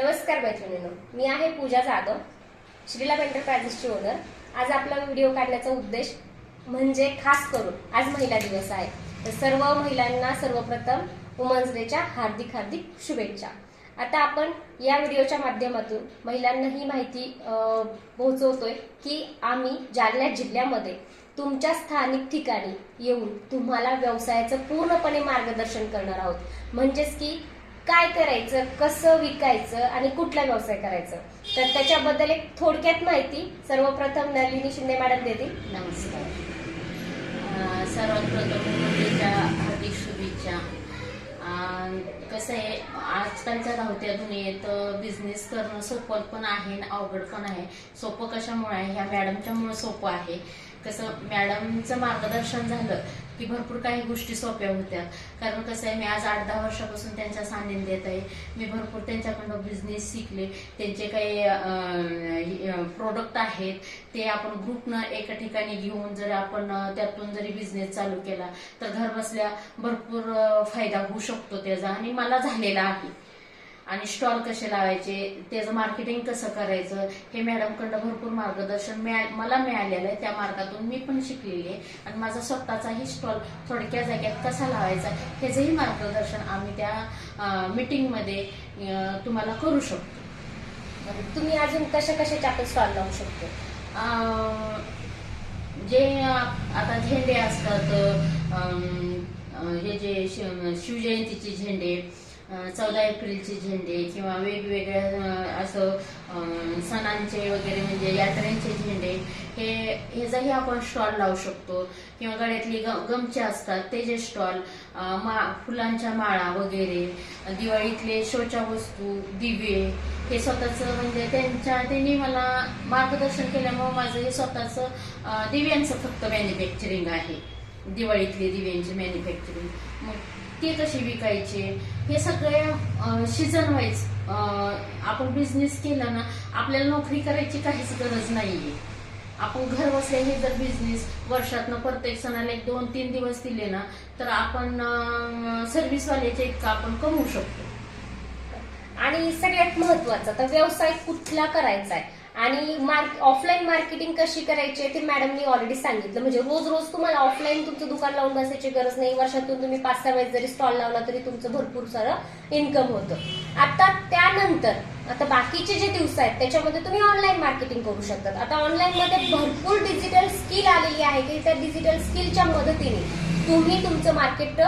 नमस्कार मैत्रिणींनो, मी आहे पूजा जाधव, श्रीलम एंटरप्राइजेसची ओनर। आज आपला व्हिडिओ काढण्याचा उद्देश म्हणजे खास करून आज महिला दिवस आहे, तर सर्व महिलांना सर्वप्रथम वुमन्स डेच्या हार्दिक हार्दिक शुभेच्छा। आता आपण या व्हिडिओच्या माध्यमातून महिलांना ही माहिती पोहोचवतोय की आम्ही जालना जिल्ह्यामध्ये तुमच्या स्थानिक ठिकाणी येऊन तुम्हाला व्यवसायाचं पूर्णपणे मार्गदर्शन करणार आहोत। म्हणजेच की काय करायचं, कसं विकायचं आणि कुठला व्यवसाय करायचं, तर त्याच्याबद्दल एक थोडक्यात माहिती सर्वप्रथम नलिनी शिंदे मॅडम देतील। नमस्कार। सर्वात प्रथम मुलीच्या हार्दिक शुभेच्छा। कसं आहे, आजकालच्या धावत्या दुनियेत बिझनेस करणं सोपं पण आहे आणि अवघड पण आहे। सोपं कशामुळे आहे? ह्या मॅडमच्यामुळे सोपं आहे। कसं, मॅडमचं मार्गदर्शन झालं की भरपूर काही गोष्टी सोप्या होत्या। कारण कसं आहे, मी आज 8-10 वर्षापासून त्यांच्या सानिध्यात आहे। मी भरपूर त्यांच्याकडून बिझनेस शिकले। त्यांचे काही प्रोडक्ट आहेत ते आपण ग्रुपनं एका ठिकाणी घेऊन जर आपण त्यातून जरी बिझनेस चालू केला तर घर बसल्या भरपूर फायदा होऊ शकतो त्याचा, आणि मला झालेला आहे। आणि स्टॉल कसे लावायचे, त्याचं मार्केटिंग कसं करायचं, हे मॅडमकडनं भरपूर मार्गदर्शन मला मिळालेलं आहे। त्या मार्गातून मी पण शिकलेली आहे आणि माझा स्वतःचाही स्टॉल थोडक्या जाग्यात कसा लावायचा ह्याचंही मार्गदर्शन आम्ही त्या मीटिंगमध्ये तुम्हाला करू शकतो। तुम्ही अजून कशा कशाचे आपण स्टॉल लावू शकतो? जे आता झेंडे असतात, हे जे शिवजयंतीचे झेंडे, 14 एप्रिलचे झेंडे किंवा वेगवेगळ्या असं सणांचे वगैरे म्हणजे यात्रेंचे झेंडे, ह्याचाही आपण स्टॉल लावू शकतो। किंवा गळ्यातली गमचे असतात ते जे स्टॉल, फुलांच्या माळा वगैरे, दिवाळीतले शोच्या वस्तू, दिवे, हे स्वतःचं म्हणजे त्यांनी मला मार्गदर्शन केल्यामुळे माझं हे स्वतःचं दिव्यांचं फक्त मॅन्युफॅक्चरिंग आहे। दिवाळीतले दिव्यांचे मॅन्युफॅक्चरिंग, मग ते कसे विकायचे हे सगळे सीझन वाईज आपण बिझनेस केला ना, आपल्याला नोकरी करायची काहीच गरज नाहीये। आपण घर बसल्या हे जर बिझनेस वर्षातनं प्रत्येक सणाला 1-2-3 दिवस दिले ना, तर आपण सर्व्हिसवाल्याचे इतकं आपण कमवू शकतो। आणि सगळ्यात महत्वाचं, तर व्यवसाय कुठला करायचा आहे आणि ऑफलाईन मार्केटिंग कशी करायची ते मॅडमनी ऑलरेडी सांगितलं। म्हणजे रोज रोज तुम्हाला ऑफलाईन तुमचं दुकान लावून बसायची गरज नाही। वर्षातून तुम्ही 5-6 वेळेस जरी स्टॉल लावला तरी तुमचं भरपूर सारं इन्कम होतं। आता त्यानंतर आता बाकीचे जे दिवस आहेत त्याच्यामध्ये तुम्ही ऑनलाईन मार्केटिंग करू शकतात। आता ऑनलाईन मध्ये भरपूर डिजिटल स्किल आलेली आहे की त्या डिजिटल स्किलच्या मदतीने तुम्ही तुमचं मार्केट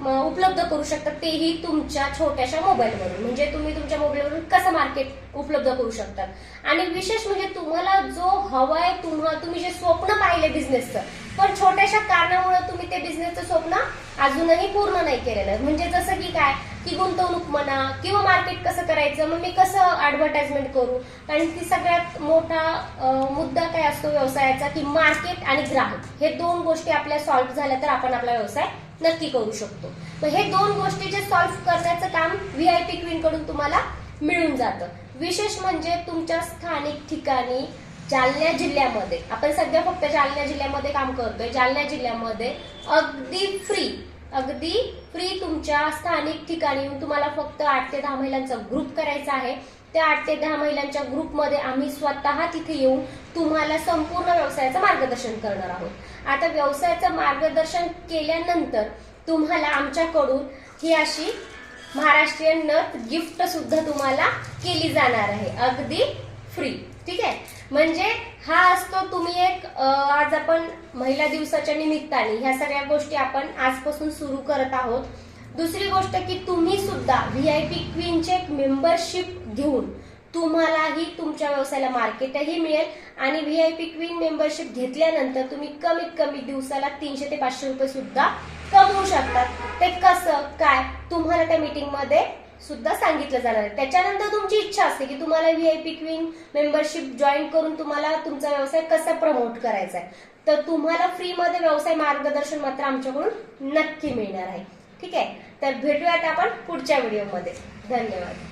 उपलब्ध करू शकता, तेही तुमच्या छोट्याशा मोबाईलवरून। म्हणजे तुम्ही तुमच्या मोबाईलवरून कसं मार्केट उपलब्ध करू शकता। आणि विशेष म्हणजे तुम्हाला जो हवाय, तुम्ही जे स्वप्न पाहिले बिझनेसचं, पण छोट्याशा कारणामुळे तुम्ही ते बिझनेसचं स्वप्न अजूनही पूर्ण नाही केलेलं। म्हणजे जसं की काय, की गुंतवणूक म्हणा किंवा मार्केट कसं करायचं, मग मी कसं ऍडव्हर्टाइजमेंट करू। कारण की सगळ्यात मोठा मुद्दा काय असतो व्यवसायाचा, की मार्केट आणि ग्राहक, हे 2 गोष्टी आपल्या सॉल्व्ह झाल्या तर आपण आपला व्यवसाय नक्की करू शकतो। मग हे 2 गोष्टी जे सॉल्व्ह करण्याचं काम VIP क्वीन कडून तुम्हाला मिळून जातं। विशेष म्हणजे तुमच्या स्थानिक ठिकाणी जालना जिल्ह्यामध्ये, आपण सध्या फक्त जालना जिल्ह्यामध्ये काम करतोय, जालना जिल्ह्यामध्ये अगदी फ्री तुमच्या स्थानिक ठिकाणी येऊन तुम्हाला फक्त 8 ते 10 महिलांचा ग्रुप करायचा आहे। त्या 8 ते 10 महिलांच्या ग्रुपमध्ये आम्ही स्वतः तिथे येऊन तुम्हाला संपूर्ण व्यवसायाचं मार्गदर्शन करणार आहोत। आता व्यवसायाचं मार्गदर्शन केल्यानंतर तुम्हाला आमच्याकडून ही अशी महाराष्ट्रीयन नथ गिफ्ट सुद्धा तुम्हाला केली जाणार आहे, अगदी फ्री। ठीक आहे, म्हणजे हा असतो तुम्ही एक आज आपण महिला दिवसाच्या निमित्ताने ह्या सगळ्या गोष्टी आपण आजपासून सुरू करत आहोत। दुसरी गोष्ट की तुम्ही सुद्धा VIP क्वीनचे एक मेंबरशिप घेऊन तुम्हालाही तुमच्या व्यवसायाला मार्केटही मिळेल। आणि VIP क्वीन मेंबरशिप घेतल्यानंतर तुम्ही कमीत कमी दिवसाला 300 ते 500 रुपये सुद्धा कमवू शकतात। ते कसं काय तुम्हाला त्या मीटिंग मध्ये सुद्धा सांगितलं जाणार आहे। त्याच्यानंतर तुमची इच्छा असते की तुम्हाला VIP क्वीन मेंबरशिप जॉईन करून तुम्हाला तुमचा व्यवसाय कसा प्रमोट करायचा आहे, तर तुम्हाला फ्री मध्ये व्यवसाय मार्गदर्शन मात्र आमच्याकडून नक्की मिळणार आहे। ठीक आहे, तर भेटूयात आपण पुढच्या व्हिडिओमध्ये। धन्यवाद।